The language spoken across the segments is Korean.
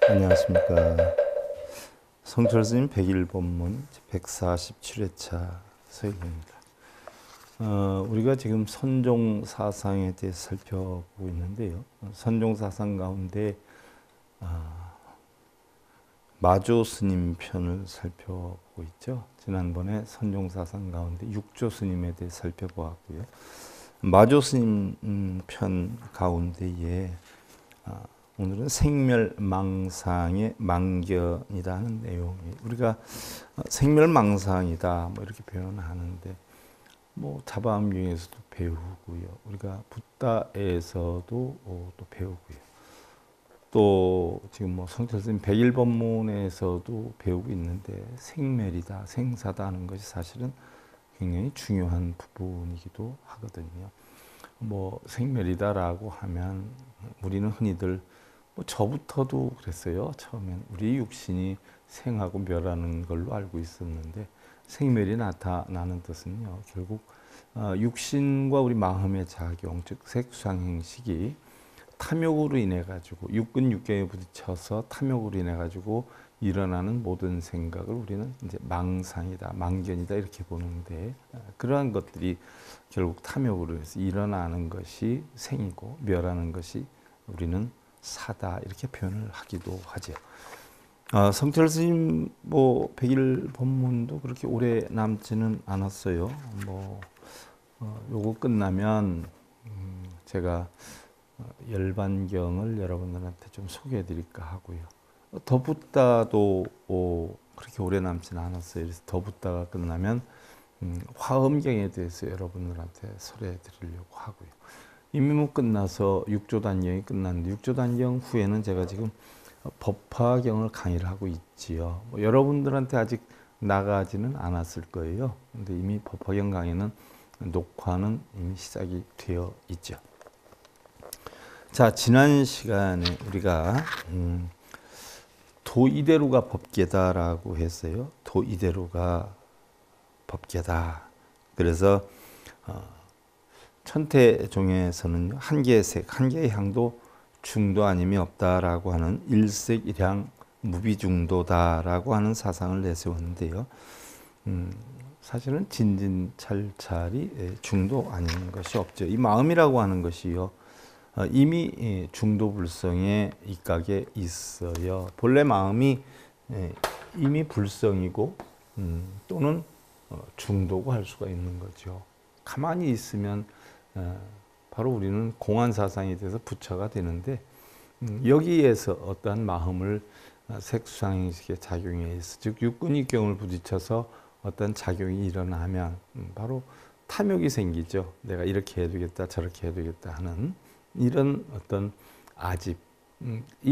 안녕하십니까. 성철 스님 101법문 147회차 서일입니다. 우리가 지금 선종 사상에 대해 살펴보고 있는데요. 선종 사상 가운데 마조 스님 편을 살펴보고 있죠. 지난번에 선종 사상 가운데 육조 스님에 대해 살펴보았고요. 마조 스님 편 가운데에 오늘은 생멸망상의 망견이라는 내용이, 우리가 생멸망상이다 뭐 이렇게 표현하는데, 뭐 자바암 중에서도 배우고요, 우리가 붓다에서도 또 배우고요, 또 지금 뭐 성철스님 101법문에서도 배우고 있는데, 생멸이다, 생사다 하는 것이 사실은 굉장히 중요한 부분이기도 하거든요. 뭐 생멸이다라고 하면 우리는 흔히들 뭐 저부터도 그랬어요. 처음엔 우리 육신이 생하고 멸하는 걸로 알고 있었는데, 생멸이 나타나는 뜻은요, 결국 육신과 우리 마음의 작용, 즉 색수상행식이 탐욕으로 인해 가지고 육근 육경에 부딪혀서 탐욕으로 인해 가지고 일어나는 모든 생각을 우리는 이제 망상이다, 망견이다 이렇게 보는데, 그러한 것들이 결국 탐욕으로 해서 일어나는 것이 생이고 멸하는 것이 우리는 사다 이렇게 표현을 하기도 하죠. 성철 스님 뭐 100일 법문도 그렇게 오래 남지는 않았어요. 뭐 요거 끝나면 제가 열반경을 여러분들한테 좀 소개해 드릴까 하고요. 더 붓다도 그렇게 오래 남지는 않았어요. 그래서 더 붓다가 끝나면 화엄경에 대해서 여러분들한테 소개해 드리려고 하고요. 이미 뭐 끝나서 육조단경이 끝났는데, 육조단경 후에는 제가 지금 법화경을 강의를 하고 있지요. 뭐 여러분들한테 아직 나가지는 않았을 거예요. 근데 이미 법화경 강의는 녹화는 이미 시작이 되어 있죠. 자, 지난 시간에 우리가 도이대로가 법계다라고 했어요. 도이대로가 법계다. 그래서 천태종에서는 한 개의 색, 한 개의 향도 중도 아님이 없다라고 하는 일색일향 무비중도다라고 하는 사상을 내세웠는데요. 사실은 진진찰찰이 중도 아닌 것이 없죠. 이 마음이라고 하는 것이요, 이미 중도불성에 입각에 있어요. 본래 마음이 이미 불성이고 또는 중도고 할 수가 있는 거죠. 가만히 있으면 바로 우리는 공안사상에 대해서 부처가 되는데, 여기에서 어떠한 마음을 색수상행식의 작용에 의해서, 즉 육근육경을 부딪혀서 어떤 작용이 일어나면 바로 탐욕이 생기죠. 내가 이렇게 해야 되겠다, 저렇게 해야 되겠다 하는 이런 어떤 아집이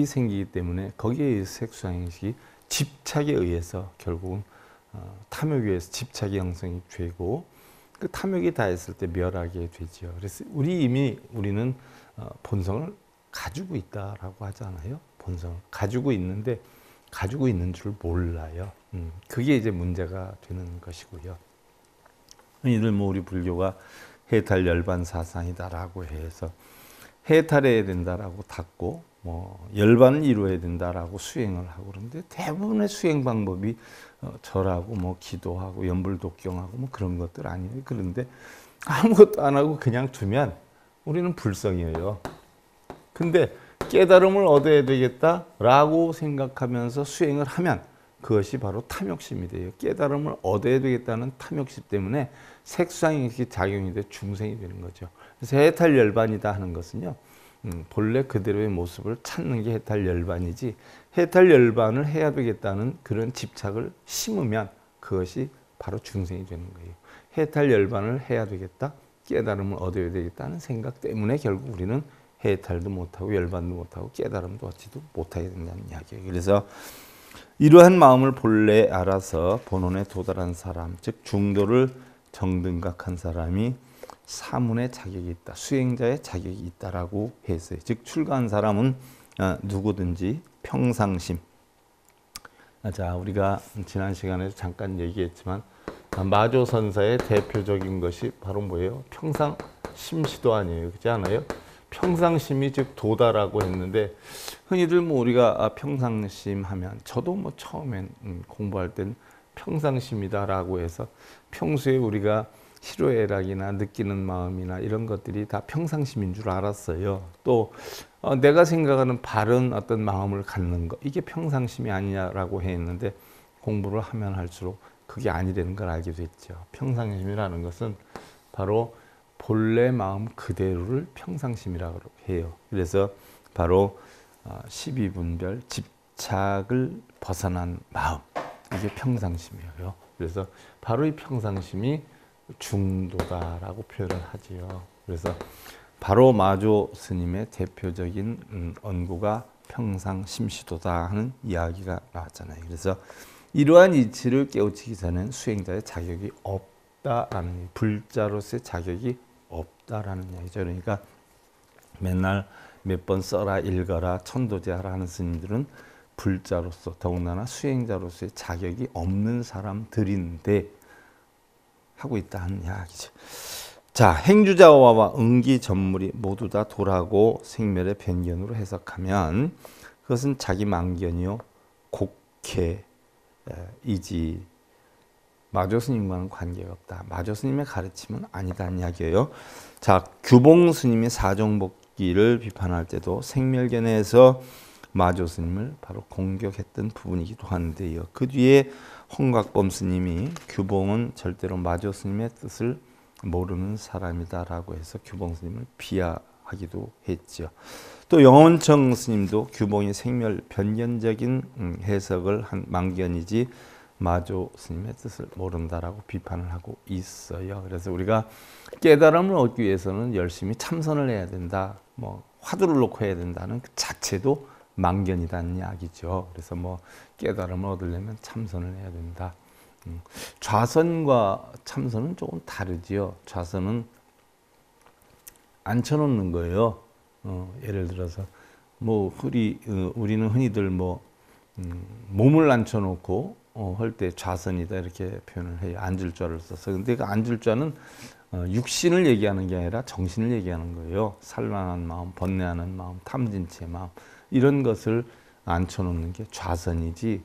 생기기 때문에, 거기에 의해서 색수상행식이 집착에 의해서 결국은 탐욕에 의해서 집착이 형성이 되고, 그 탐욕이 다했을 때 멸하게 되죠. 그래서 우리는 본성을 가지고 있다라고 하잖아요. 본성을 가지고 있는데 가지고 있는 줄 몰라요. 그게 이제 문제가 되는 것이고요. 흔히들 뭐 우리 불교가 해탈 열반 사상이다라고 해서 해탈해야 된다라고 닫고, 뭐 열반을 이루어야 된다라고 수행을 하고 그러는데, 대부분의 수행 방법이 절하고 뭐 기도하고 연불독경하고 뭐 그런 것들 아니에요. 그런데 아무것도 안 하고 그냥 두면 우리는 불성이에요. 근데 깨달음을 얻어야 되겠다라고 생각하면서 수행을 하면 그것이 바로 탐욕심이 돼요. 깨달음을 얻어야 되겠다는 탐욕심 때문에 색수상행식이 작용이 돼 중생이 되는 거죠. 그래서 해탈 열반이다 하는 것은요, 본래 그대로의 모습을 찾는 게 해탈 열반이지, 해탈 열반을 해야 되겠다는 그런 집착을 심으면 그것이 바로 중생이 되는 거예요. 해탈 열반을 해야 되겠다, 깨달음을 얻어야 되겠다는 생각 때문에 결국 우리는 해탈도 못하고 열반도 못하고 깨달음도 얻지도 못하게 된다는 이야기예요. 그래서 이러한 마음을 본래 알아서 본원에 도달한 사람, 즉 중도를 정등각한 사람이 사문의 자격이 있다, 수행자의 자격이 있다라고 했어요. 즉 출가한 사람은 누구든지 평상심. 자, 우리가 지난 시간에도 잠깐 얘기했지만 마조선사의 대표적인 것이 바로 뭐예요? 평상심시도 아니에요. 그렇지 않아요? 평상심이 즉 도다라고 했는데 흔히들 뭐 우리가 평상심 하면 저도 뭐 처음엔 공부할 땐 평상심이다라고 해서 평소에 우리가 희로애락이나 느끼는 마음이나 이런 것들이 다 평상심인 줄 알았어요. 또 내가 생각하는 바른 어떤 마음을 갖는 것 이게 평상심이 아니냐라고 했는데 공부를 하면 할수록 그게 아니라는 걸 알게 됐죠. 평상심이라는 것은 바로 본래 마음 그대로를 평상심이라고 해요. 그래서 바로 12분별 집착을 벗어난 마음 이게 평상심이에요. 그래서 바로 이 평상심이 중도다라고 표현을 하지요. 그래서 바로 마조 스님의 대표적인 언구가 평상심시도다 하는 이야기가 나왔잖아요. 그래서 이러한 이치를 깨우치기 전엔 수행자의 자격이 없다라는 불자로서의 자격이 없다라는 이야기죠. 그러니까 맨날 몇 번 써라 읽어라 천도제하라 하는 스님들은 불자로서 더군다나 수행자로서의 자격이 없는 사람들인데 하고 있다는 이야기죠. 자, 행주자와와 응기전물이 모두 다 도라고 생멸의 변견으로 해석하면 그것은 자기 망견이요 곡해이지 마조스님과는 관계가 없다. 마조스님의 가르침은 아니다는 이야기예요. 자, 규봉 스님이 사정복기를 비판할 때도 생멸견에서 마조스님을 바로 공격했던 부분이기도 한데요. 그 뒤에 홍각범 스님이 규봉은 절대로 마조스님의 뜻을 모르는 사람이다라고 해서 규봉 스님을 비하하기도 했죠. 또 영원청 스님도 규봉이 생멸 변견적인 해석을 한 망견이지 마조 스님의 뜻을 모른다라고 비판을 하고 있어요. 그래서 우리가 깨달음을 얻기 위해서는 열심히 참선을 해야 된다. 뭐 화두를 놓고 해야 된다는 그 자체도 망견이라는 이야기죠. 그래서 뭐 깨달음을 얻으려면 참선을 해야 된다. 좌선과 참선은 조금 다르지요. 좌선은 앉혀놓는 거예요. 예를 들어서 뭐 우리는 흔히들 뭐 몸을 앉혀놓고 할 때 좌선이다 이렇게 표현을 해요. 앉을 좌를 써서. 근데 그 앉을 좌는 육신을 얘기하는 게 아니라 정신을 얘기하는 거예요. 산란한 마음, 번뇌하는 마음, 탐진치의 마음 이런 것을 앉혀놓는 게 좌선이지.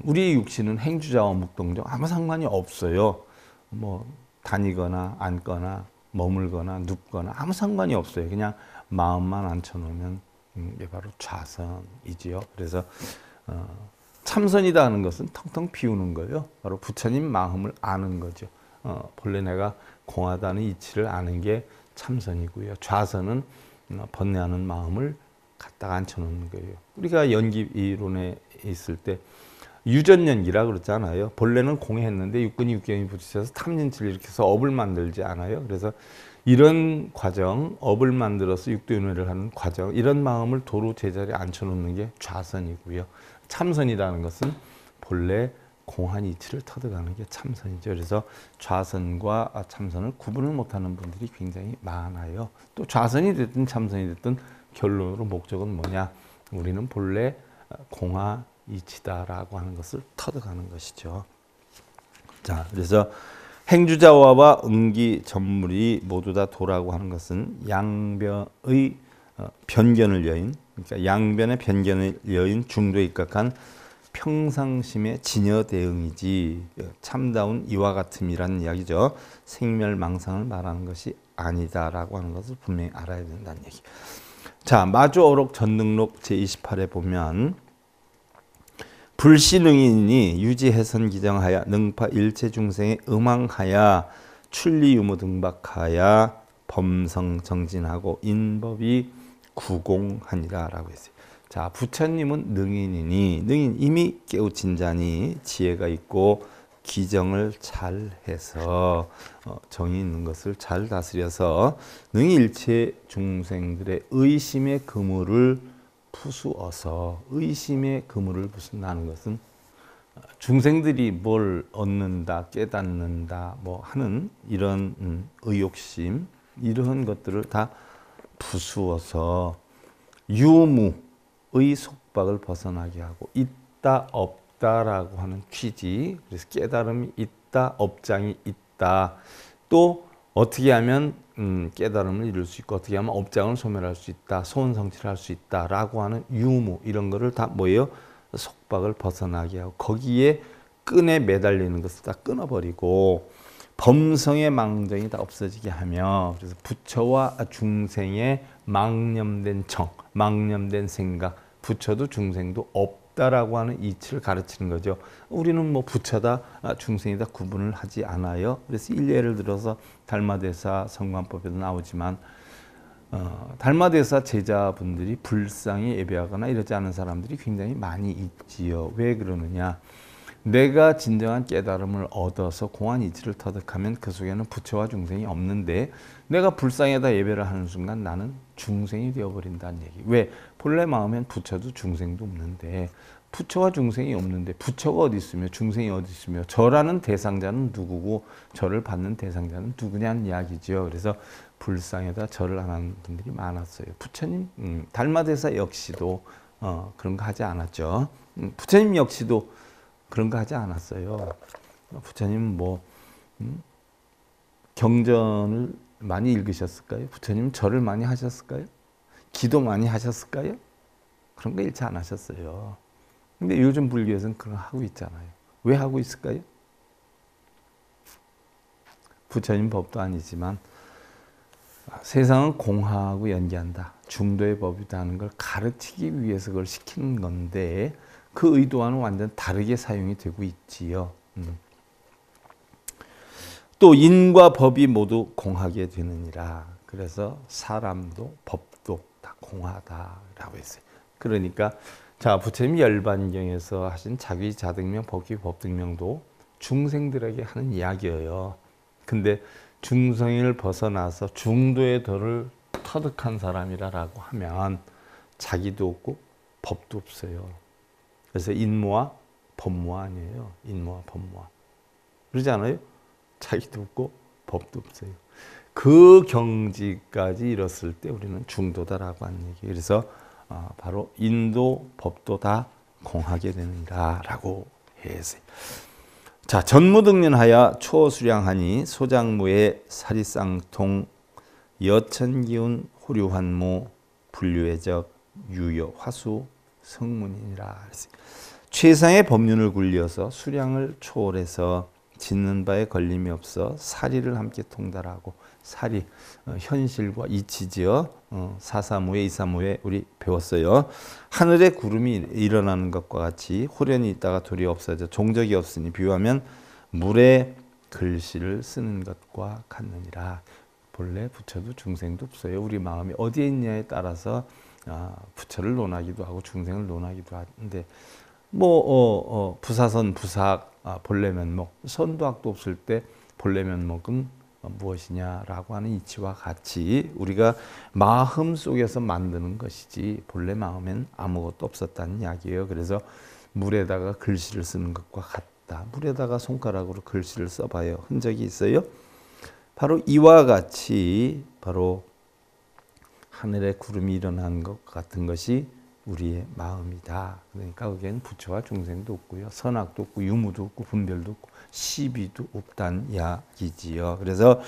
우리의 육신은 행주자와 묵동정 아무 상관이 없어요. 뭐 다니거나 앉거나 머물거나 눕거나 아무 상관이 없어요. 그냥 마음만 앉혀놓으면 이게 바로 좌선이지요. 그래서 참선이다 하는 것은 텅텅 비우는 거예요. 바로 부처님 마음을 아는 거죠. 본래 내가 공하다는 이치를 아는 게 참선이고요. 좌선은 번뇌하는 마음을 갖다가 앉혀놓는 거예요. 우리가 연기 이론에 있을 때 유전연기라 그러잖아요. 본래는 공했는데 육근이 육경이 부딪혀서 탐진치를 일으켜서 업을 만들지 않아요. 그래서 이런 과정, 업을 만들어서 육도윤회를 하는 과정, 이런 마음을 도로 제자리에 앉혀놓는 게 좌선이고요. 참선이라는 것은 본래 공한 이치를 터득하는 게 참선이죠. 그래서 좌선과 참선을 구분을 못하는 분들이 굉장히 많아요. 또 좌선이 됐든 참선이 됐든 결론으로 목적은 뭐냐? 우리는 본래 공하 이치다라고 하는 것을 터득하는 것이죠. 자, 그래서 행주자와와 응기전물이 모두 다 도라고 하는 것은 양변의 변견을 여인, 그러니까 양변의 변견을 여인 중도에 입각한 평상심의 진여 대응이지 참다운 이와 같음이라는 이야기죠. 생멸망상을 말하는 것이 아니다라고 하는 것을 분명히 알아야 된다는 얘기. 자, 마주어록 전능록 제28에 보면 불신응인이 유지해선 기정하여 능파 일체 중생의 음항하여 출리유무 등박하여 범성 정진하고 인법이 구공하니라라고 했어요. 자, 부처님은 능인이니 능인 이미 깨우친 자니 지혜가 있고 기정을 잘 해서 정이 있는 것을 잘 다스려서 능히 일체 중생들의 의심의 그물을 푸수어서 의심의 그물을 부순다는 것은 중생들이 뭘 얻는다, 깨닫는다 뭐 하는 이런 의욕심 이런 것들을 다 부수어서 유무의 속박을 벗어나게 하고 있다 없다라고 하는 취지. 그래서 깨달음이 있다, 업장이 있다. 또 어떻게 하면 깨달음을 이룰 수 있고 어떻게 하면 업장을 소멸할 수 있다, 소원성취를 할 수 있다라고 하는 유무 이런 거를 다 뭐예요? 속박을 벗어나게 하고 거기에 끈에 매달리는 것을 다 끊어버리고 범성의 망정이 다 없어지게 하며 그래서 부처와 중생의 망념된 정, 망념된 생각, 부처도 중생도 없다라고 하는 이치를 가르치는 거죠. 우리는 뭐 부처다, 중생이다 구분을 하지 않아요. 그래서 일례를 들어서 달마대사 성관법에도 나오지만 달마대사 제자분들이 불상에 예배하거나 이러지 않은 사람들이 굉장히 많이 있지요. 왜 그러느냐? 내가 진정한 깨달음을 얻어서 공안 이치를 터득하면 그 속에는 부처와 중생이 없는데 내가 불상에다 예배를 하는 순간 나는 중생이 되어버린다는 얘기. 왜? 본래 마음엔 부처도 중생도 없는데 부처와 중생이 없는데 부처가 어디 있으며 중생이 어디 있으며 저라는 대상자는 누구고 저를 받는 대상자는 누구냐는 이야기죠. 그래서 불상에다 절을 안 하는 분들이 많았어요. 부처님, 달마대사 역시도 그런 거 하지 않았죠. 부처님 역시도 그런 거 하지 않았어요. 부처님 뭐 경전을 많이 읽으셨을까요? 부처님 절을 많이 하셨을까요? 기도 많이 하셨을까요? 그런 거 일치 안 하셨어요. 근데 요즘 불교에서는 그런 거 하고 있잖아요. 왜 하고 있을까요? 부처님 법도 아니지만 세상은 공하고 연기한다. 중도의 법이다 하는 걸 가르치기 위해서 그걸 시키는 건데 그 의도와는 완전 다르게 사용이 되고 있지요. 또 인과 법이 모두 공하게 되느니라. 그래서 사람도 법도 다 공하다라고 했어요. 그러니까 자 부처님 열반경에서 하신 자기 자등명, 법기, 법등명도 중생들에게 하는 이야기예요. 근데 중생을 벗어나서 중도의 도를 터득한 사람이라고 하면 자기도 없고 법도 없어요. 그래서 인무와 법무와 아니에요. 인무와 법무와. 그러지 않아요? 자기도 없고 법도 없어요. 그 경지까지 이뤘을 때 우리는 중도다라고 하는 얘기예요. 그래서 바로 인도, 법도 다 공하게 되는다라고 했어요. 자, 전무등련하여 초수량하니 소장무의 사리쌍통 여천기운 호류환무 불류의적 유여 화수 성문이니라. 최상의 법륜을 굴려서 수량을 초월해서 짓는 바에 걸림이 없어 사리를 함께 통달하고 사리 현실과 이치지요. 435회 235회 우리 배웠어요. 하늘에 구름이 일어나는 것과 같이 호련이 있다가 돌이 없어져 종적이 없으니 비유하면 물에 글씨를 쓰는 것과 같느니라. 본래 부처도 중생도 없어요. 우리 마음이 어디에 있냐에 따라서 부처를 논하기도 하고 중생을 논하기도 하는데 부사선 부사학 본래 면목 선도학도 없을 때 본래 면목은 무엇이냐라고 하는 이치와 같이 우리가 마음 속에서 만드는 것이지 본래 마음엔 아무것도 없었다는 이야기예요. 그래서 물에다가 글씨를 쓰는 것과 같다. 물에다가 손가락으로 글씨를 써봐요. 흔적이 있어요? 바로 이와 같이 바로 하늘에 구름이 일어난 것 같은 것이 우리의 마음이다. 그러니까 거기에는 부처와 중생도 없고요. 선악도 없고 유무도 없고 분별도 없고 시비도 없다는 이야기지요. 그래서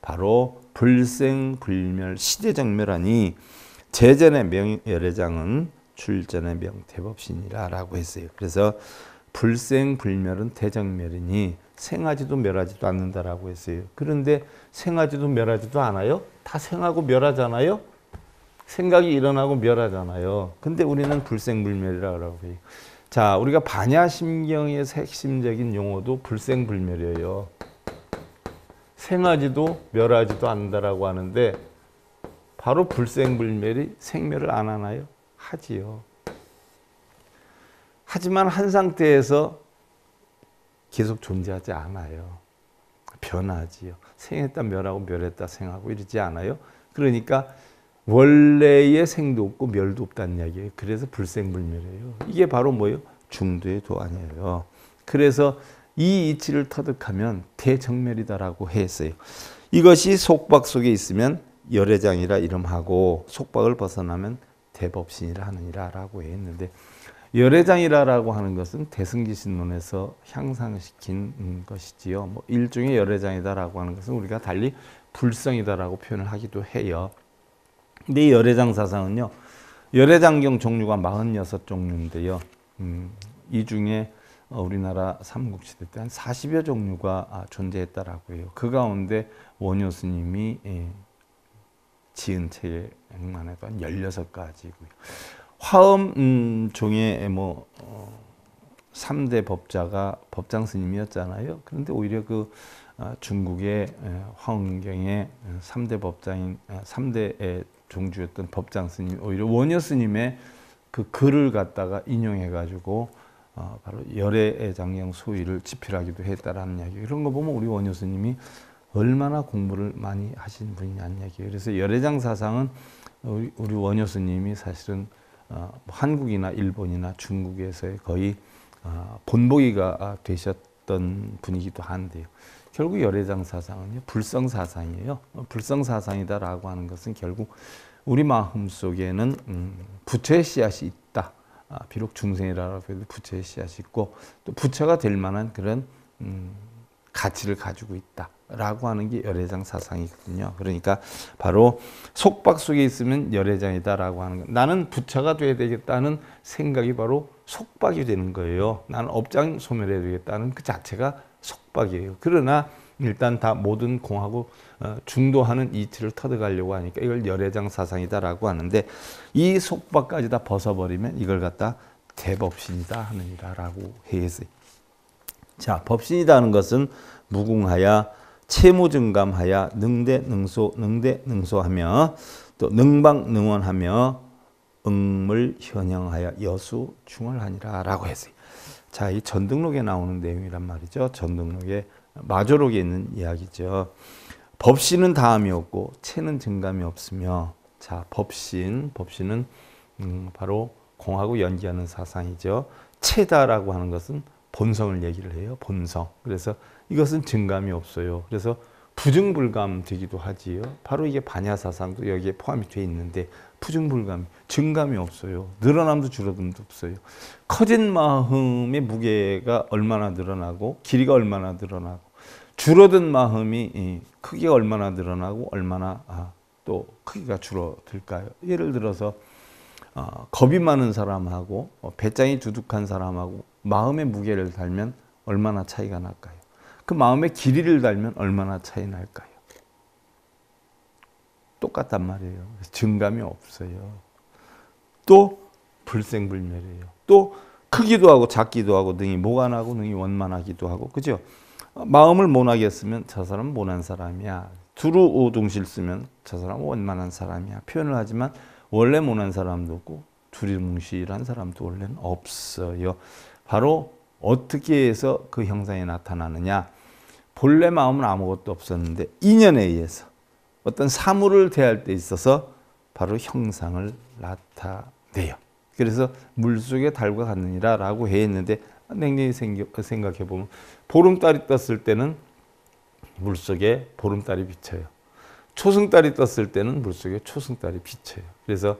바로 불생불멸 시대정멸하니 재전의 명열애장은 출전의 명태법신이라고 했어요. 그래서 불생불멸은 대정멸이니 생하지도 멸하지도 않는다라고 했어요. 그런데 생하지도 멸하지도 않아요? 다 생하고 멸하잖아요? 생각이 일어나고 멸하잖아요. 근데 우리는 불생불멸이라고 해요. 자, 우리가 반야심경의 핵심적인 용어도 불생불멸이에요. 생하지도 멸하지도 않는다라고 하는데 바로 불생불멸이 생멸을 안 하나요? 하지요. 하지만 한 상태에서 계속 존재하지 않아요. 변하지요. 생했다 멸하고 멸했다 생하고 이러지 않아요. 그러니까 원래의 생도 없고 멸도 없다는 이야기예요. 그래서 불생불멸이에요. 이게 바로 뭐예요? 중도의 도안이에요. 그래서 이 이치를 터득하면 대정멸이다라고 했어요. 이것이 속박 속에 있으면 열애장이라 이름하고 속박을 벗어나면 대법신이라 하느니라라고 했는데 열애장이라고 하는 것은 대승기신론에서 향상시킨 것이지요. 일종의 열애장이다라고 하는 것은 우리가 달리 불성이다라고 표현을 하기도 해요. 근데 이 열애장 사상은요, 열애장경 종류가 46종류인데요. 이 중에 우리나라 삼국시대 때 한 40여 종류가 존재했다라고 해요. 그 가운데 원효 스님이 지은 책만 해도 한 16가지고요. 화엄 종의 3대 법자가 법장 스님이었잖아요. 그런데 오히려 그 중국의 화엄경의 3대 법장인 3대 종주였던 법장 스님, 오히려 원효 스님의 그 글을 갖다가 인용해 가지고 바로 열애장경 소위를 집필하기도 했다라는 이야기. 이런 거 보면 우리 원효 스님이 얼마나 공부를 많이 하신 분이냐는 이야기예요. 그래서 열애장 사상은 우리 원효 스님이 사실은 한국이나 일본이나 중국에서의 거의 본보기가 되셨던 분이기도 한데요. 결국 열애장 사상은요, 불성 사상이에요. 불성 사상이다라고 하는 것은 결국 우리 마음 속에는 부처의 씨앗이 있다. 비록 중생이라고 해도 부처의 씨앗이 있고 또 부처가 될 만한 그런 가치를 가지고 있다라고 하는 게 열애장 사상이거든요. 그러니까 바로 속박 속에 있으면 열애장이다라고 하는 거. 나는 부처가 돼야 되겠다는 생각이 바로 속박이 되는 거예요. 나는 업장 소멸해야 되겠다는 그 자체가 속박이에요. 그러나 일단 다 모든 공하고 중도하는 이치를 터득하려고 하니까 이걸 열애장 사상이다라고 하는데, 이 속박까지 다 벗어버리면 이걸 갖다 대법신이다 하느니라라고 해서, 자, 법신이라는 것은 무궁하야 채무증감하야 능대능소하며 또 능방능원하며 응물현영하여 여수중얼하니라라고 했어요. 자, 이 전등록에 나오는 내용이란 말이죠. 전등록에 마조록에 있는 이야기죠. 법신은 다함이 없고 채는 증감이 없으며, 자, 법신은 바로 공하고 연기하는 사상이죠. 채다라고 하는 것은 본성을 얘기를 해요. 본성. 그래서 이것은 증감이 없어요. 그래서 부증불감 되기도 하지요. 바로 이게 반야 사상도 여기에 포함이 되어 있는데, 부증불감, 증감이 없어요. 늘어남도 줄어듦도 없어요. 커진 마음의 무게가 얼마나 늘어나고 길이가 얼마나 늘어나고, 줄어든 마음이 크기가 얼마나 늘어나고 얼마나 또 크기가 줄어들까요? 예를 들어서 겁이 많은 사람하고 배짱이 두둑한 사람하고 마음의 무게를 달면 얼마나 차이가 날까요? 그 마음의 길이를 달면 얼마나 차이 날까요? 똑같단 말이에요. 증감이 없어요. 또 불생불멸이에요. 또 크기도 하고 작기도 하고 능히 모관하고 능히 원만하기도 하고, 그죠? 마음을 모나게 쓰면 저 사람은 모난 사람이야. 두루오둥실 쓰면 저 사람은 원만한 사람이야. 표현을 하지만 원래 모난 사람도 없고 두리뭉실한 사람도 원래는 없어요. 바로 어떻게 해서 그 형상이 나타나느냐? 본래 마음은 아무것도 없었는데 인연에 의해서 어떤 사물을 대할 때 있어서 바로 형상을 나타내요. 그래서 물속에 달과 같느니라 라고 했는데, 냉정히 생각해보면 보름달이 떴을 때는 물속에 보름달이 비쳐요. 초승달이 떴을 때는 물속에 초승달이 비쳐요. 그래서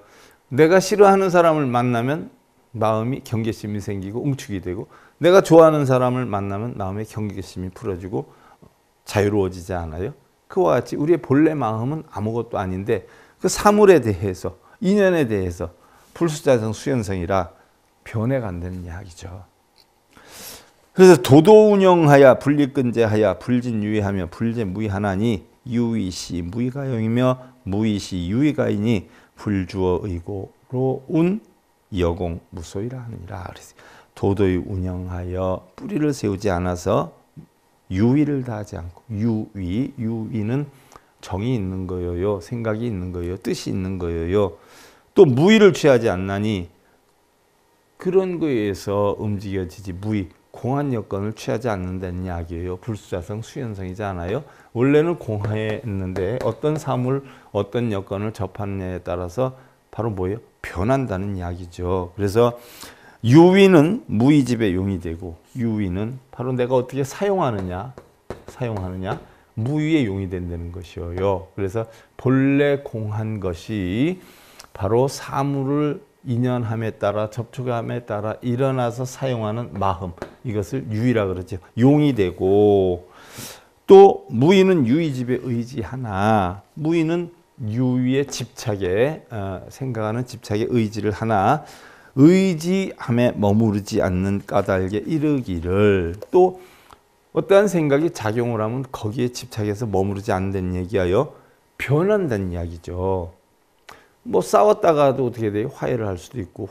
내가 싫어하는 사람을 만나면 마음이 경계심이 생기고 응축이 되고, 내가 좋아하는 사람을 만나면 마음의 경계심이 풀어지고 자유로워지지 않아요? 그와 같이 우리의 본래 마음은 아무것도 아닌데 그 사물에 대해서, 인연에 대해서 불수자성 수연성이라 변해간다는 이야기죠. 그래서 도도운영하야 불리근제하야 불진유의하며 불제무의하나니 유의시 무의가영이며 무의시 유의가이니 불주어 의고로 운 여공무소이라 하느니라. 도도히 운영하여 뿌리를 세우지 않아서 유의를 다하지 않고, 유의는 정이 있는 거예요. 생각이 있는 거예요. 뜻이 있는 거예요. 또 무의를 취하지 않나니 그런 거에서 움직여지지, 무의, 공한 여건을 취하지 않는다는 이야기예요. 불수자성 수연성이지 않아요? 원래는 공하였는데 어떤 사물, 어떤 여건을 접하느냐에 따라서 바로 뭐예요? 변한다는 이야기죠. 그래서 유의는 무의집의 용이 되고, 유의는 바로 내가 어떻게 사용하느냐, 무의의 용이 된다는 것이에요. 그래서 본래 공한 것이 바로 사물을 인연함에 따라, 접촉함에 따라 일어나서 사용하는 마음, 이것을 유의라 그러죠. 용이 되고, 또 무의는 유의집에 의지하나, 무의는 유의의 집착에 생각하는 집착의 의지를 하나 의지함에 머무르지 않는 까닭에 이르기를, 또 어떠한 생각이 작용을 하면 거기에 집착해서 머무르지 않는다는 얘기하여 변한다는 이야기죠. 뭐 싸웠다가도 어떻게 돼요? 화해를 할 수도 있고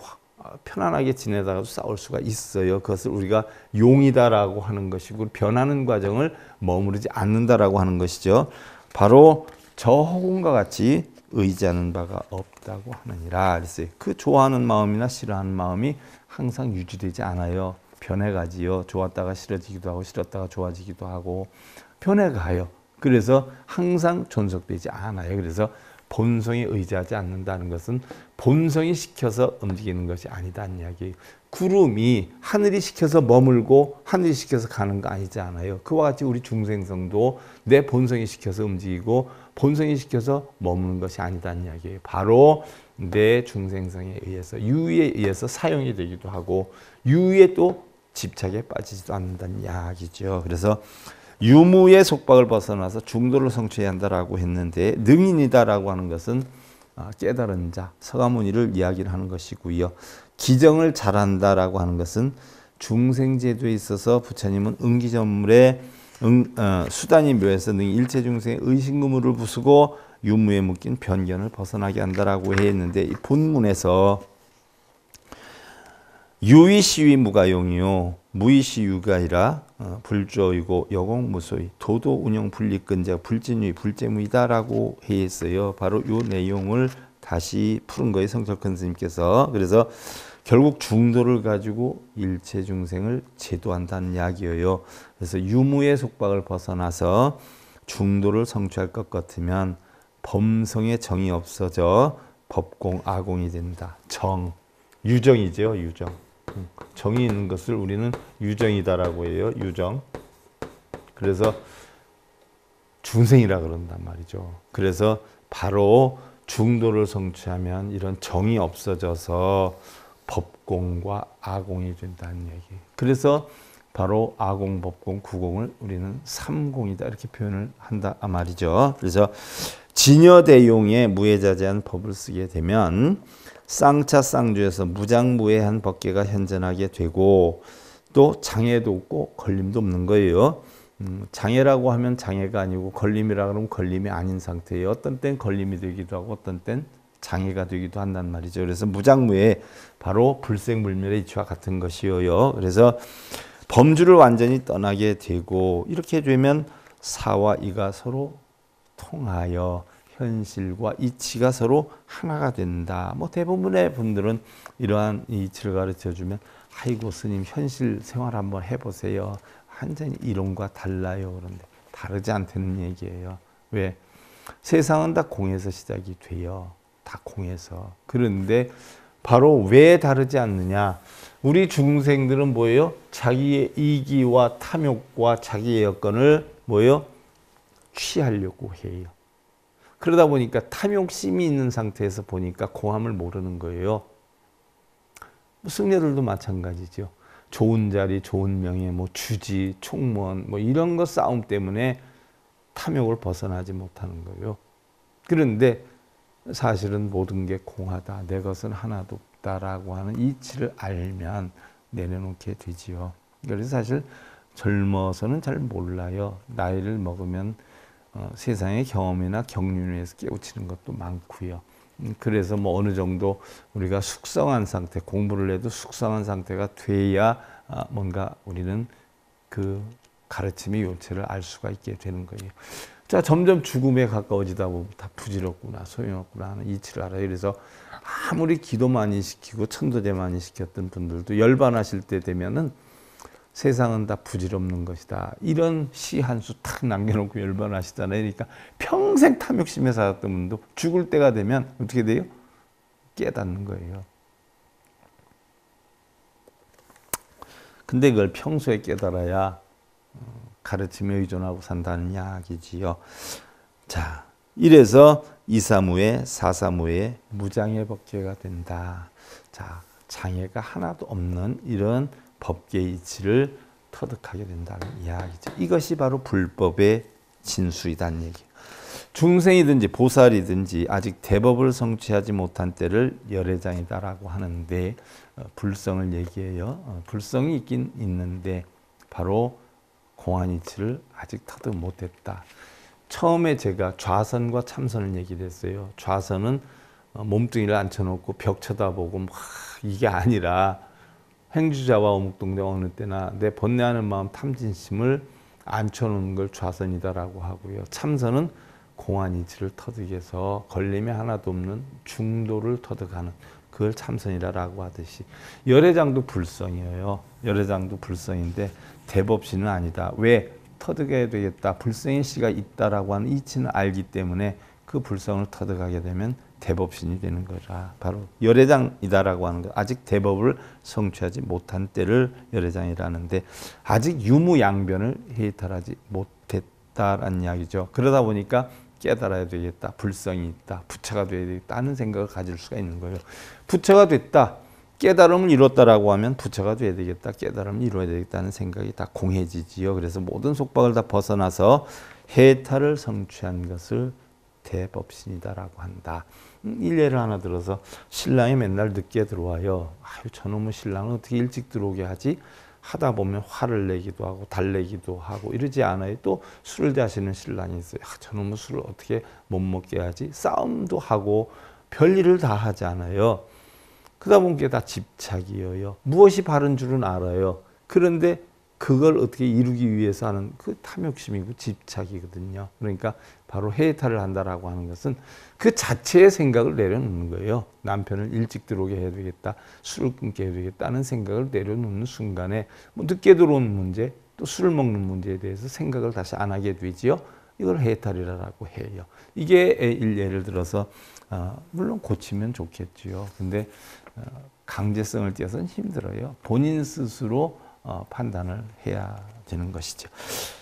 편안하게 지내다가도 싸울 수가 있어요. 그것을 우리가 용이다라고 하는 것이고 변하는 과정을 머무르지 않는다라고 하는 것이죠. 바로 저 허공과 같이 의지하는 바가 없다고 하느니라 그랬어요. 그 좋아하는 마음이나 싫어하는 마음이 항상 유지되지 않아요. 변해가지요. 좋았다가 싫어지기도 하고 싫었다가 좋아지기도 하고 변해가요. 그래서 항상 존속되지 않아요. 그래서 본성에 의지하지 않는다는 것은 본성이 시켜서 움직이는 것이 아니다는 이야기예요. 구름이 하늘이 시켜서 머물고 하늘이 시켜서 가는 거 아니지 않아요. 그와 같이 우리 중생성도 내 본성이 시켜서 움직이고 본성이 시켜서 머무는 것이 아니다는 이야기예요. 바로 내 중생성에 의해서 유의에 의해서 사용이 되기도 하고 유의에 또 집착에 빠지지도 않는다는 이야기죠. 그래서 유무의 속박을 벗어나서 중도를 성취해야 한다라고 했는데 능인이다라고 하는 것은 깨달은 자, 서가모니를 이야기를 하는 것이고요. 기정을 잘한다라고 하는 것은 중생제도에 있어서 부처님은 응기전물에 수단이 묘해서 능히 일체 중생의 의식무물을 부수고 유무에 묶인 편견을 벗어나게 한다라고 했는데 이 본문에서 유의시위 무가용이요 무의시유가 아니라 불조이고 여공무소이 도도 운영 분리근자 불진유의 불재무이다라고 했어요. 바로 이 내용을 다시 푸른 거예요. 성철큰 스님께서. 그래서 결국 중도를 가지고 일체 중생을 제도한다는 이야기예요. 그래서 유무의 속박을 벗어나서 중도를 성취할 것 같으면 범성의 정이 없어져 법공 아공이 된다. 정, 유정이죠. 유정. 정이 있는 것을 우리는 유정이다라고 해요. 유정. 그래서 중생이라 그런단 말이죠. 그래서 바로 중도를 성취하면 이런 정이 없어져서 법공과 아공이 된다는 얘기. 그래서 바로 아공, 법공, 구공을 우리는 삼공이다 이렇게 표현을 한다 말이죠. 그래서 진여대용의 무해자재한 법을 쓰게 되면 쌍차 쌍주에서 무장무해한 법계가 현전하게 되고 또 장애도 없고 걸림도 없는 거예요. 장애라고 하면 장애가 아니고 걸림이라 그러면 걸림이 아닌 상태예요. 어떤 땐 걸림이 되기도 하고 어떤 땐 장애가 되기도 한단 말이죠. 그래서 무장무해 바로 불생불멸의 이치와 같은 것이에요. 그래서 범주를 완전히 떠나게 되고 이렇게 되면 사와 이가 서로 통하여 현실과 이치가 서로 하나가 된다. 뭐 대부분의 분들은 이러한 이치를 가르쳐주면 아이고 스님 현실 생활 한번 해보세요. 완전히 이론과 달라요. 그런데 다르지 않다는 얘기예요. 왜? 세상은 다 공에서 시작이 돼요. 다 공에서. 그런데 바로 왜 다르지 않느냐? 우리 중생들은 뭐예요? 자기의 이기와 탐욕과 자기의 여건을 뭐예요? 취하려고 해요. 그러다 보니까 탐욕심이 있는 상태에서 보니까 공함을 모르는 거예요. 승려들도 마찬가지죠. 좋은 자리, 좋은 명예, 뭐 주지, 총무원, 뭐 이런 거 싸움 때문에 탐욕을 벗어나지 못하는 거예요. 그런데 사실은 모든 게 공하다, 내 것은 하나도 없다라고 하는 이치를 알면 내려놓게 되지요. 그래서 사실 젊어서는 잘 몰라요. 나이를 먹으면 세상의 경험이나 경륜에서 깨우치는 것도 많고요. 그래서 뭐 어느 정도 우리가 숙성한 상태, 공부를 해도 숙성한 상태가 돼야 뭔가 우리는 그 가르침의 요체를 알 수가 있게 되는 거예요. 자, 점점 죽음에 가까워지다 보면 다 부질없구나, 소용없구나 하는 이치를 알아요. 그래서 아무리 기도 많이 시키고 천도제 많이 시켰던 분들도 열반하실 때 되면은 세상은 다 부질없는 것이다. 이런 시 한 수 탁 남겨놓고 열반하시잖아요. 그러니까 평생 탐욕심에 살았던 분도 죽을 때가 되면 어떻게 돼요? 깨닫는 거예요. 근데 그걸 평소에 깨달아야 가르침에 의존하고 산다는 이야기지요. 자, 이래서 이사무에 사사무에 무장의 법계가 된다. 자, 장애가 하나도 없는 이런 법계 이치를 터득하게 된다는 이야기죠. 이것이 바로 불법의 진수이다는 얘기예요. 중생이든지 보살이든지 아직 대법을 성취하지 못한 때를 열애장이다라고 하는데 불성을 얘기해요. 불성이 있긴 있는데 바로 공안이치를 아직 터득 못했다. 처음에 제가 좌선과 참선을 얘기를 했어요. 좌선은 몸뚱이를 앉혀놓고 벽 쳐다보고 막 이게 아니라 행주자와 어묵동자와 어느 때나 내 번뇌하는 마음 탐진심을 앉혀놓는 걸 좌선이다라고 하고요. 참선은 공안이치를 터득해서 걸림이 하나도 없는 중도를 터득하는 그걸 참선이라고 하듯이 열애장도 불성이에요. 열애장도 불성인데 대법신은 아니다. 왜? 터득해야 되겠다. 불성의 씨가 있다라고 하는 이치는 알기 때문에 그 불성을 터득하게 되면 대법신이 되는 거라. 바로 열애장이다라고 하는 것. 아직 대법을 성취하지 못한 때를 열애장이라는데 아직 유무양변을 해탈하지 못했다라는 이야기죠. 그러다 보니까 깨달아야 되겠다. 불성이 있다. 부처가 되어야 되겠다 하는 생각을 가질 수가 있는 거예요. 부처가 됐다. 깨달음을 이뤘다라고 하면 부처가 돼야 되겠다. 깨달음을 이루어야 되겠다는 생각이 다 공해지지요. 그래서 모든 속박을 다 벗어나서 해탈을 성취한 것을 대법신이다라고 한다. 일례를 하나 들어서 신랑이 맨날 늦게 들어와요. 아유, 저놈의 신랑은 어떻게 일찍 들어오게 하지? 하다 보면 화를 내기도 하고 달래기도 하고 이러지 않아요. 또 술을 자시는 신랑이 있어요. 저놈의 술을 어떻게 못 먹게 하지? 싸움도 하고 별일을 다 하지 않아요. 그러다 보면 그게 다 집착이에요. 무엇이 바른 줄은 알아요. 그런데 그걸 어떻게 이루기 위해서 하는 그 탐욕심이고 집착이거든요. 그러니까 바로 해탈을 한다라고 하는 것은 그 자체의 생각을 내려놓는 거예요. 남편을 일찍 들어오게 해야 되겠다. 술을 끊게 해야 되겠다는 생각을 내려놓는 순간에 뭐 늦게 들어오는 문제, 또 술을 먹는 문제에 대해서 생각을 다시 안 하게 되지요. 이걸 해탈이라고 해요. 이게 예를 들어서 물론 고치면 좋겠지요. 근데 강제성을 띄어서는 힘들어요. 본인 스스로 판단을 해야 되는 것이죠.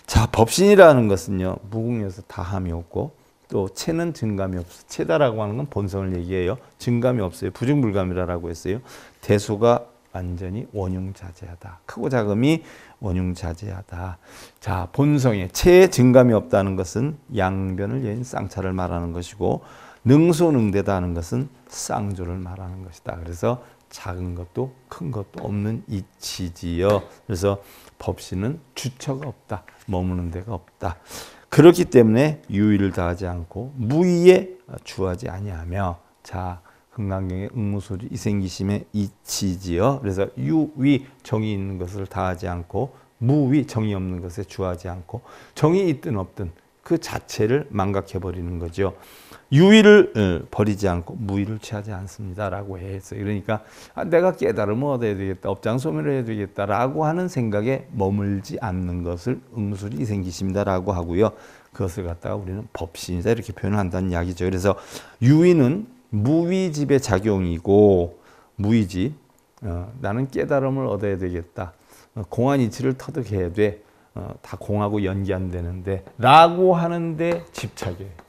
자, 법신이라는 것은요, 무궁에서 다함이 없고 또 체는 증감이 없어. 체다라고 하는 건 본성을 얘기해요. 증감이 없어요. 부증불감이라고 했어요. 대소가 완전히 원흉자재하다. 크고 작음이 원흉자재하다. 자, 본성에 체에 증감이 없다는 것은 양변을 여인 쌍차를 말하는 것이고 능소능대다 하는 것은 쌍조를 말하는 것이다. 그래서 작은 것도 큰 것도 없는 이치지요. 그래서 법신은 주처가 없다. 머무는 데가 없다. 그렇기 때문에 유의를 다하지 않고 무의에 주하지 아니하며 자 금강경의 응무소리 이생기심의 이치지요. 그래서 유의 정이 있는 것을 다하지 않고 무의 정이 없는 것에 주하지 않고 정이 있든 없든 그 자체를 망각해버리는 거죠. 유의를 버리지 않고 무의를 취하지 않습니다라고 했어요. 그러니까 내가 깨달음을 얻어야 되겠다, 업장소멸을 해야 되겠다라고 하는 생각에 머물지 않는 것을 응무소리 이생기심이다라고 하고요. 그것을 갖다가 우리는 법신이다 이렇게 표현한다는 이야기죠. 그래서 유의는 무의집의 작용이고 무의집, 나는 깨달음을 얻어야 되겠다, 공안이치를 터득해야 돼, 다 공하고 연기 안 되는데 라고 하는데 집착이에요.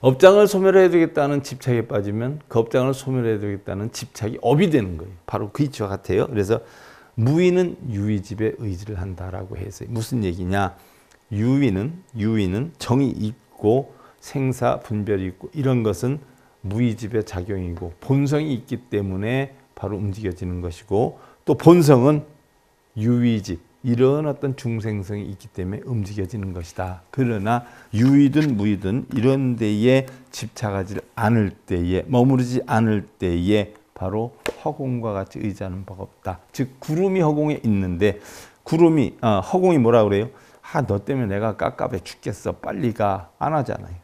업장을 소멸해야 되겠다는 집착에 빠지면 그 업장을 소멸해야 되겠다는 집착이 업이 되는 거예요. 바로 그 이치와 같아요. 그래서 무의는 유의집에 의지를 한다라고 해서 무슨 얘기냐? 유의는 정이 있고 생사 분별이 있고 이런 것은 무의집의 작용이고 본성이 있기 때문에 바로 움직여지는 것이고 또 본성은 유의집 이런 어떤 중생성이 있기 때문에 움직여지는 것이다. 그러나 유의든 무의든 이런 데에 집착하지 않을 때에 머무르지 않을 때에 바로 허공과 같이 의지하는 바가 없다. 즉 구름이 허공에 있는데 구름이 허공이 뭐라 그래요? 너 때문에 내가 깝깝해 죽겠어. 빨리 가. 안 하잖아요.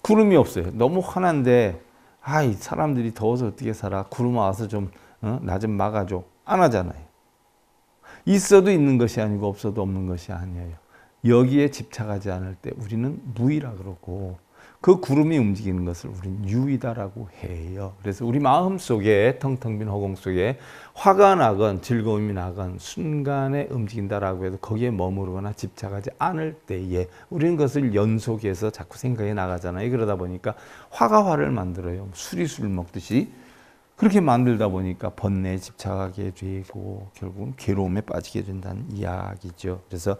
구름이 없어요. 너무 환한데 이 사람들이 더워서 어떻게 살아? 구름 와서 좀 나 좀 막아줘. 안 하잖아요. 있어도 있는 것이 아니고 없어도 없는 것이 아니에요. 여기에 집착하지 않을 때 우리는 무의라 그러고 그 구름이 움직이는 것을 우리는 유의다라고 해요. 그래서 우리 마음 속에 텅텅 빈 허공 속에 화가 나건 즐거움이 나건 순간에 움직인다라고 해도 거기에 머무르거나 집착하지 않을 때에 우리는 그것을 연속해서 자꾸 생각이 나가잖아요. 그러다 보니까 화가 화를 만들어요. 술이 술 먹듯이. 그렇게 만들다 보니까 번뇌에 집착하게 되고 결국은 괴로움에 빠지게 된다는 이야기죠. 그래서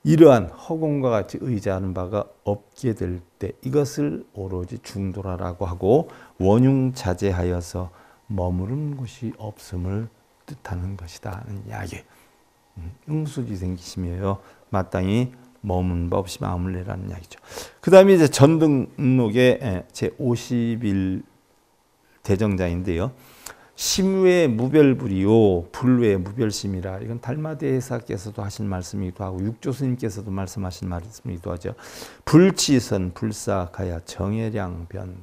이러한 허공과 같이 의지하는 바가 없게 될 때 이것을 오로지 중도라라고 하고 원흉자제하여서 머무른 곳이 없음을 뜻하는 것이다 하는 이야기. 응수지 생기시며요 마땅히 머문 바 없이 마음을 내라는 이야기죠. 그 다음에 이제 전등록의 제50일 대정자인데요. 심외 무별불이요 불외 무별심이라. 이건 달마대사께서도 하신 말씀이기도 하고 육조 스님께서도 말씀하신 말씀이기도 하죠. 불치선 불사가야 정해량변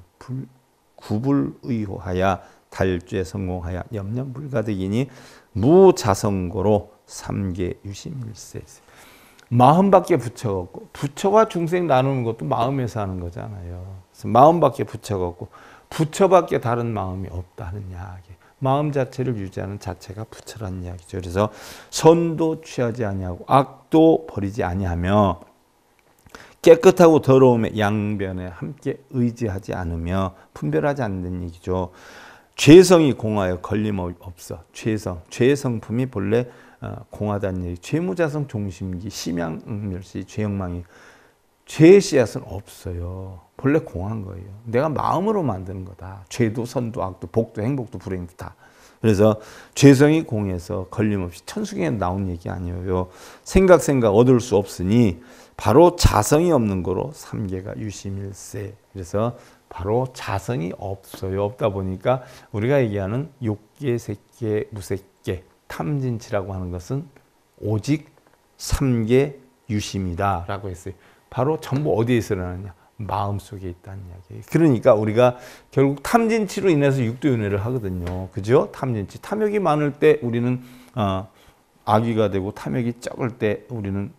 구불의호하야 달죄 성공하야 염려불가득이니 무자성고로 삼계 유심일세. 마음밖에 부처가 없고 부처와 중생 나누는 것도 마음에서 하는 거잖아요. 그래서 마음밖에 부처가 없고 부처밖에 다른 마음이 없다는 이야기. 마음 자체를 유지하는 자체가 부처라는 이야기죠. 그래서 선도 취하지 아니하고 악도 버리지 아니하며 깨끗하고 더러움의 양변에 함께 의지하지 않으며 분별하지 않는 얘기죠. 죄성이 공하여 걸림 없어. 죄성품이 본래 공하다는 얘기. 죄무자성 종심기 심양멸시 죄영망이. 죄의 씨앗은 없어요. 본래 공한 거예요. 내가 마음으로 만드는 거다. 죄도 선도 악도 복도 행복도 불행도 다. 그래서 죄성이 공해서 걸림없이 천수경에 나온 얘기 아니에요. 생각 얻을 수 없으니 바로 자성이 없는 거로 삼계가 유심일세. 그래서 바로 자성이 없어요. 없다 보니까 우리가 얘기하는 욕계, 색계, 무색계, 탐진치라고 하는 것은 오직 삼계 유심이다 라고 했어요. 바로 전부 어디에 일어나느냐? 마음속에 있다는 이야기예요. 그러니까 우리가 결국 탐진치로 인해서 육도윤회를 하거든요. 그죠? 탐진치. 탐욕이 많을 때 우리는 악귀가 되고 탐욕이 적을 때 우리는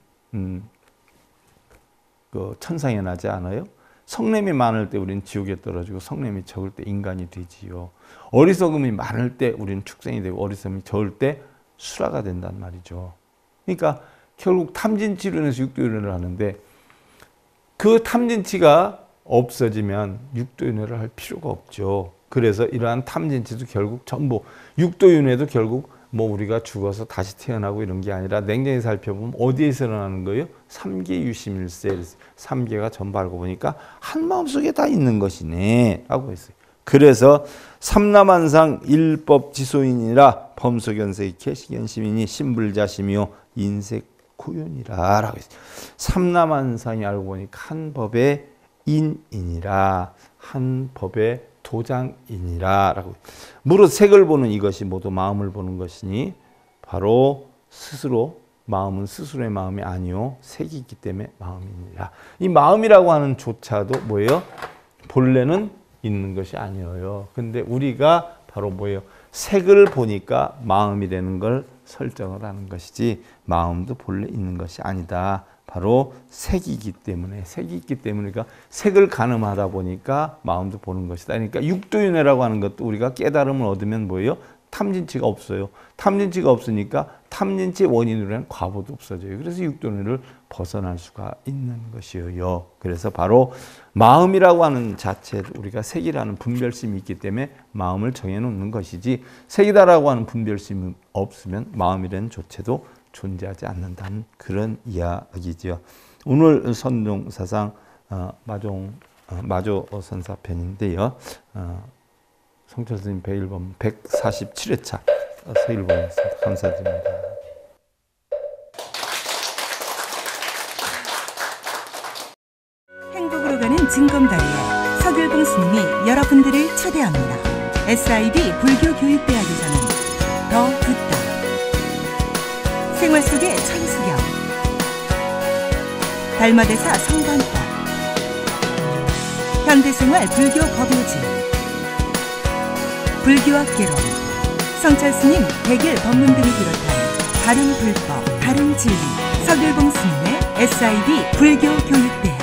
그 천상에 나지 않아요? 성냄이 많을 때 우리는 지옥에 떨어지고 성냄이 적을 때 인간이 되지요. 어리석음이 많을 때 우리는 축생이 되고 어리석음이 적을 때 수라가 된단 말이죠. 그러니까 결국 탐진치로 인해서 육도윤회를 하는데 그 탐진치가 없어지면 육도윤회를 할 필요가 없죠. 그래서 이러한 탐진치도 결국 전부 육도윤회도 결국 뭐 우리가 죽어서 다시 태어나고 이런 게 아니라 냉정히 살펴보면 어디에서 일어나는 거예요? 삼계 유심일세. 삼계가 전부 알고 보니까 한 마음속에 다 있는 것이네 라고 했어요. 그래서 삼남한상 일법지소인이라 범소견색 개시견심이니 신불자심이요 인색 고윤이라 라고 했어요. 삼남한상이 알고 보니까 한 법의 인이라 한 법의 도장이니라 라고. 무릇 색을 보는 이것이 모두 마음을 보는 것이니 바로 스스로 마음은 스스로의 마음이 아니요 색이 있기 때문에 마음이니라. 이 마음이라고 하는 조차도 뭐예요? 본래는 있는 것이 아니에요. 근데 우리가 바로 뭐예요? 색을 보니까 마음이 되는 걸 설정을 하는 것이지 마음도 본래 있는 것이 아니다. 바로 색이기 때문에 그러니까 색을 가늠하다 보니까 마음도 보는 것이다. 그러니까 육도윤회라고 하는 것도 우리가 깨달음을 얻으면 뭐예요? 탐진치가 없어요. 탐진치가 없으니까 탐진치의 원인으로 한 과보도 없어져요. 그래서 육도윤회를 벗어날 수가 있는 것이에요. 그래서 바로 마음이라고 하는 자체를 우리가 색이라는 분별심이 있기 때문에 마음을 정해놓는 것이지 색이다라고 하는 분별심이 없으면 마음이라는 조체도 존재하지 않는다는 그런 이야기죠. 오늘 선종사상 마조선사편인데요. 성철 스님 배일범 147회차 서일범이었습니다. 감사드립니다. 행복으로 가는 징검다리에 서길봉 스님이 여러분들을 초대합니다. SIB 불교교육대학에서는 더 듣다, 생활 속의 천수경, 달마대사 성관법, 현대생활 불교 법요지, 불교학개론, 성철스님 백일 법문 등을 비롯한 다른 불법, 다른 진리, 서길봉 스님의 SIB 불교교육대